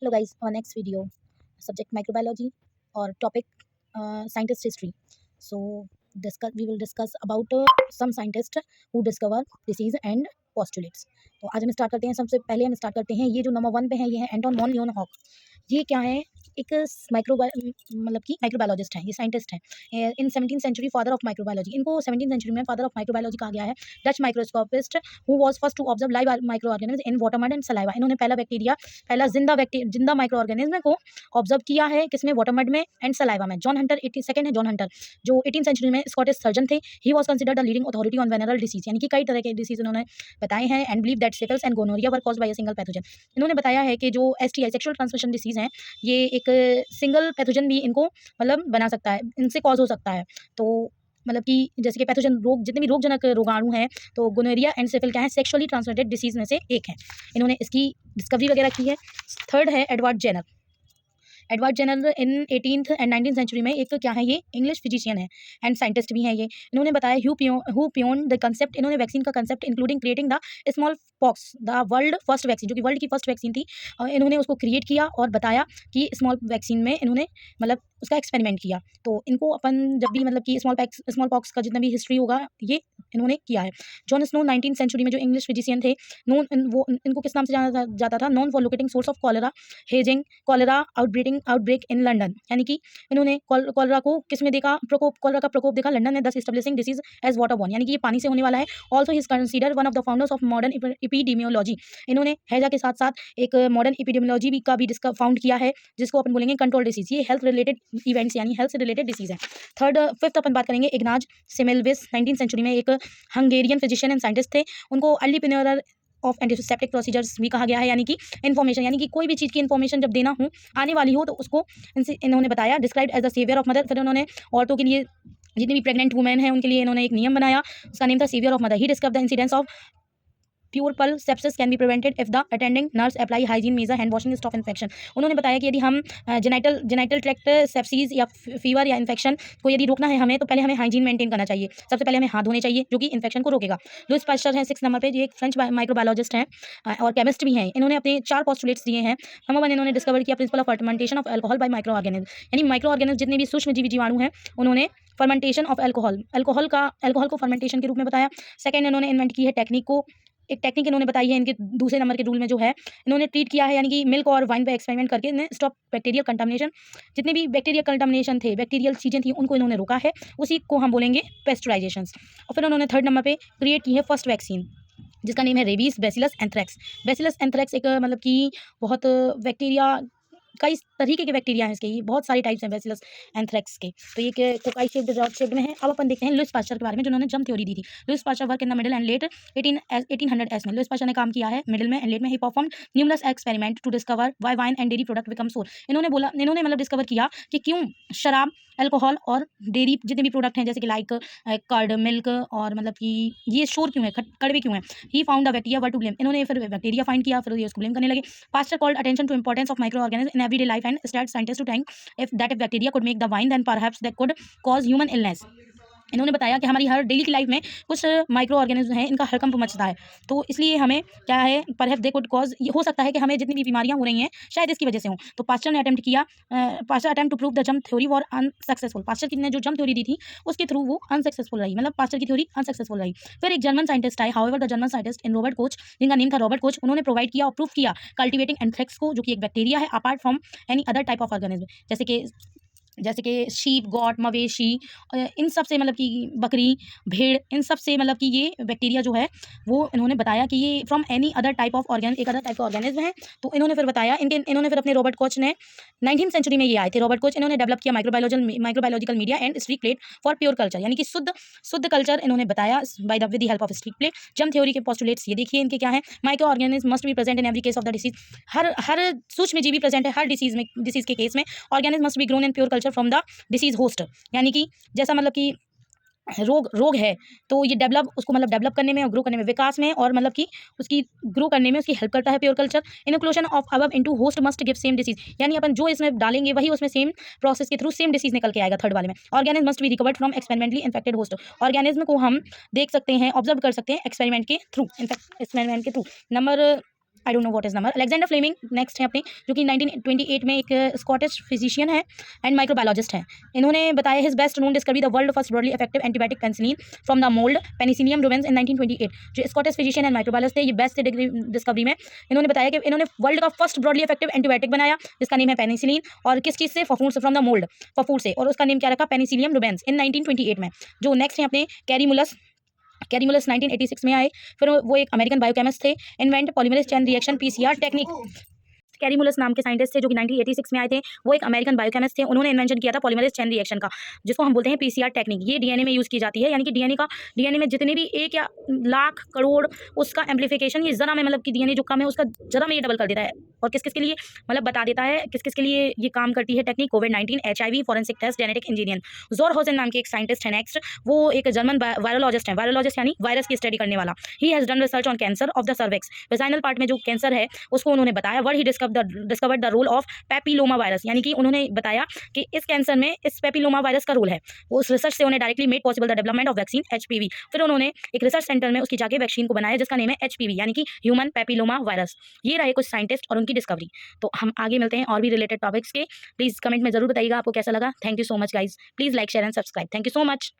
Hello guys, our next video, subject microbiology or topic scientist history. So we will discuss about some scientists who discover disease and postulates. तो आज हम start करते हैं। सबसे पहले हम स्टार्ट करते हैं, ये जो नंबर 1 पे है ये है एंटोन वॉन लियोनहॉक। ये क्या है? एक मतलब कि माइक्रोबायोलॉजिस्ट हैं, ये साइंटिस्ट हैं। In 17th century father of microbiology, इनको 17th सेंचुरी में फादर ऑफ माइक्रोबायोलॉजी कहा गया है। Dutch microscopist who was first to observe live micro organism in water mud and saliva. इन्होंने पहला जिंदा माइक्रो ऑर्गेनिज्म को ऑब्जर्व किया है, किसमें? वाटर मड में एंड सलाइवा में। जॉन हंटर 82nd है, जॉन हंटर जो 18th सेंचुरी में स्कॉटिश सर्जन थे। He was considered the leading authority on venereal disease, यानी कि कई तरह के डिसीज उन्होंने बताए हैं। And believe that syphilis and gonorrhoea were caused by a single pathogen. इन्होंने बताया है कि जो एसटीआई सेक्सुअल ट्रांसमिशन डिसीज है, ये एक सिंगल पैथोजन भी इनको मतलब बना सकता है, इनसे कॉज हो सकता है। तो मतलब कि जैसे कि पैथोजन रोग, जितने भी रोगजनक रोगाणु हैं, तो गोनोरिया एंड सिफिल क्या है? सेक्सुअली ट्रांसमिटेड डिसीज में से एक है। इन्होंने इसकी डिस्कवरी वगैरह की है। थर्ड है Edward Jenner. Edward Jenner in 18th and 19th century में एक क्या है? ये इंग्लिश फिजिशियन है एंड साइंटिस्ट भी हैं ये। इन्होंने बताया हु पियोन द कंसेप्ट, इन्होंने वैक्सीन का concept including creating the smallpox the world first vaccine, जो कि वर्ल्ड की फर्स्ट वैक्सीन थी। इन्होंने उसको क्रिएट किया और बताया कि स्मॉल वैक्सीन में इन्होंने मतलब उसका एक्सपेरिमेंट किया। तो इनको अपन जब भी मतलब कि स्मॉल पॉक्स का जितना भी हिस्ट्री होगा ये इन्होंने किया है। जॉन स्नो 19th सेंचुरी में जो इंग्लिश फिजिशियन थे, इनको किस नाम से जाना जाता था? Non for locating source of cholera, hedging cholera outbreak in London, यानी कि इन्होंने कॉलेरा को किस में देखा? कॉलेरा का प्रकोप देखा लंदन में, दस एस्टेब्लिशिंग डिसीज एज वाटरबॉर्न, यानी कि ये पानी से होने वाला है। Also he is consider one of the founders of modern epidemiology. इन्होंने हैजा के साथ साथ एक मॉडर्न एपिडेमियोलॉजी भी का भी फाउंड किया है, जिसको अपन बोलेंगे कंट्रोल डिसीज। ये हेल्थ रिलेटेड इवेंट्स यानी हेल्थ से रिलेटेड डिसीज है। फिफ्थ अपन बात करेंगे इग्नाज सिमेल्विस। 19th सेंचुरी में एक हंगेरियन फिजिशियन एंड साइंटिस्ट थे। उनको अर्ली पिनियर ऑफ एंटीसेप्टिक प्रोसीजर्स भी कहा गया है, यानी कि इन्फॉर्मेशन, यानी कि कोई भी चीज़ की इन्फॉर्मेशन जब देना हो, आने वाली हो, तो उसको इन्होंने बताया। Describe as the saviour of mother. फिर उन्होंने औरतों के लिए, जितनी भी प्रेग्नेंट वुमेन है उनके लिए इन्होंने एक नियम बनाया, उसका नेम था saviour of mother. He discover the incidence of puerperal sepsis can be prevented if the attending nurse apply hygiene measure hand washing stop infection. उन्होंने बताया कि यदि हम जेनाइटल ट्रैक्ट सेप्सिस या फीवर या इन्फेक्शन को यदि रोकना है हमें, तो पहले हमें हाइजीन मेंटेन करना चाहिए। सबसे पहले हमें हाथ धोने चाहिए, जो कि इन्फेक्शन को रोकेगा। लुइस पास्चर है 6 नंबर पे, जो एक फ्रेंच माइक्रोबायोलॉजिस्ट हैं और केमिस्ट भी हैं। इन्होंने अपने 4 पोस्टुलेट्स दिए हैं। नंबर 1, इन्होंने डिस्कवर किया principle of fermentation of alcohol bye micro organism, यानी माइक्रो ऑर्गेनिज्म जितने भी सूक्ष्म जीवाणु हैं, उन्होंने फर्मेंटेशन ऑफ अल्कोहल को फर्मेंटेशन के रूप में बताया। सेकंड, इन्होंने इन्वेंट की है एक टेक्निक इन्होंने बताई है। इनके दूसरे नंबर के रूल में जो है, इन्होंने ट्रीट किया है, यानी कि मिल्क और वाइन पे एक्सपेरिमेंट करके इन्हें स्टॉप बैक्टीरियल कंटामिनेशन। जितने भी बैक्टीरियल कंटामिनेशन थे, बैक्टीरियल चीज़ें थी, उनको इन्होंने रोका है। उसी को हम बोलेंगे पेस्चुराइजेशन। और फिर उन्होंने थर्ड नंबर पे क्रिएट की है फर्स्ट वैक्सीन, जिसका नेम है rabies bacillus anthrax. Bacillus anthrax एक मतलब कि बहुत बैक्टीरिया, कई तरीके के बैक्टीरिया हैं इसके, ये बहुत सारी टाइप्स हैं बैसिलस एंथ्रैक्स के। तो ये कोकाई शेप्ड रॉड शेप्ड में है। अब अपन देखते हैं लुइस पास्चर के बारे में, जिन्होंने जर्म थ्योरी दी थी। Louis Pasteur work in the middle and late 1800 s में। लुइस पास्चर ने काम किया है मिडिल में एंड लेट में। He perform numerous experiment to discover why wine and dairy product become sour. इन्होंने मतलब डिस्कवर किया कि क्यों शराब, अल्कोहल और डेयरी जितने भी प्रोडक्ट हैं, जैसे कि लाइक कर्ड, मिल्क, और मतलब कि ये शोर क्यों है, कड़वे क्यों है। He found the bacteria were to blame. इन्होंने फिर बैक्टीरिया फाइंड किया, फिर ये उसको ब्लेम करने लगे। Pasteur called attention to importance of microorganisms in everyday life and started scientists to think if bacteria could make the wine, then perhaps they could cause human illness. इन्होंने बताया कि हमारी हर डेली की लाइफ में कुछ micro organism हैं, इनका हड़कंप मचता है, तो इसलिए हमें क्या है, परहैप्स दे कुड कॉज, हो सकता है कि हमें जितनी भी बीमारियां हो रही हैं शायद इसकी वजह से हो। तो Pasteur attempt to prove the germ theory for unsuccessful. Pasteur ने जो जर्म थ्योरी दी थी उसके थ्रू वो अनसक्सेसफुल रही, मतलब पास्टर की थ्योरी अनसक्सेसफुल रही। फिर एक जर्मन साइंटिस्ट आए, however the German scientist in Robert Koch, जिनका नेम था रॉबर्ट कोच। उन्होंने प्रोवाइड किया और प्रूव किया कल्टिवेटिंग एंथ्रेक्स को, जो कि एक बैक्टीरिया है, apart from any other type of organism, जैसे कि शीप, गॉट, मवेशी, इन सब से, मतलब कि बकरी, भेड़, इन सब से मतलब कि ये बैक्टीरिया जो है वो इन्होंने बताया कि ये from any other type of एक अदर टाइप का ऑर्गेनिज्म है। तो इन्होंने फिर बताया, इन्होंने फिर अपने रॉबर्ट कोच ने 19th सेंचुरी में ये आए थे रॉबर्ट कोच। इन्होंने डेवलप किया microbiological media and streak plate for pure culture, यानी कि शुद्ध कल्चर इन्होंने बताया by the with the help of streak plate. Germ theory के पोस्टुलेट्स ये देखिए इनके क्या है। Microorganism must be present in every case of the disease. हर सूक्ष्म जीवी प्रेजेंट है हर डिसीज के केस में। Organism must be grown in pure culture from the disease host, यानी कि जैसा मतलब कि रोग है, तो ये डेवलप करने में और ग्रो करने में, विकास में और मतलब कि उसकी ग्रो करने में उसकी हेल्प करता है pure culture. Inclusion of above into host must give same disease, यानी अपन जो इसमें डालेंगे वही उसमें सेम प्रोसेस के थ्रू सेम डिसीज निकल के आएगा। थर्ड वाले में organism must be recovered from experimentally infected host. Organism को हम देख सकते हैं, ऑब्जर्व कर सकते हैं एक्सपेरिमेंट के through. Number I don't know what is number. Alexander Fleming next है अपने, जो कि 1928 में एक स्कॉटिश फिजिशियन है एंड माइक्रोबायोलॉजिस्ट है। इन्होंने बताया his best known discovery the world first broadly effective antibiotic penicillin from the mould Penicillium rubens in 1928। जो स्कॉटिश फिजिशियन एंड माइक्रोबायोलॉजिस्ट थे, ये बेस्ट डिस्कवरी में इन्होंने बताया कि इन्होंने वर्ल्ड का फर्स्ट ब्रॉडली इफेक्टिव एंटीबायोटिक बनाया जिसका नेम है पेनिसिलिन, और किस चीज़ से, फफूंद से, फ्रॉम द मोल्ड, फफूंद से, और उसका नेम क्या रखा, पेनिसिलियम रूबेंस इन 1928 में। जो नेक्स्ट है अपने कैरीमुलस 1986 में आए। फिर वो एक अमेरिकन बायोकेमिस्ट थे। Invent polymerase chain reaction PCR technique. Kary Mullis नाम के साइंटिस्ट थे जो कि 1986 में आए थे। वो एक अमेरिकन बायोकेमिस्ट थे। उन्होंने इन्वेंशन किया था पॉलीमरेज चेन रिएक्शन का, जिसको हम बोलते हैं पीसीआर टेक्निक। ये डीएनए में यूज़ की जाती है, यानी कि डीएनए में जितने भी 1 या लाख करोड़ उसका एम्पलीफिकेशन ये ज़रा में, मतलब कि डीएनए जो कम है उसका ज़रा में ये डबल कर देता है। और किस किस के लिए, मतलब बता देता है किस किस के लिए ये काम करती है टेक्निक। कोविड-19, HIV, forensic test, genetic engineer. Zur Hausen नाम के एक साइंटिस्ट है नेक्स्ट। वो एक जर्मन वायरोलॉजिस्ट है। वायरोलॉजिस्ट यानी वायरस की स्टडी करने वाला। He has done research on cancer of the cervix. Vaginal part में जो कैंसर है उसको उन्होंने बताया। वर्ड he discovered the role of papilloma virus, यानी कि उन्होंने बताया कि इस कैंसर में इस पैपिलोमा वायरस का रोल है। वो उस रिसर्च से उन्हें directly made possible the development of vaccine HPV। फिर उन्होंने एक रिसर्च सेंटर में उसकी जाके वैक्सीन को बनाया जिसका नेम है HPV, यानी कि ह्यूमन पैपिलोमा वायरस। ये रहे कुछ साइंटिस्ट और उनकी डिस्कवरी। तो हम आगे मिलते हैं और भी रिलेटेड टॉपिक्स के। प्लीज़ कमेंट में जरूर बताइएगा आपको कैसा लगा। Thank you so much guys. Please like, share and subscribe. Thank you so much.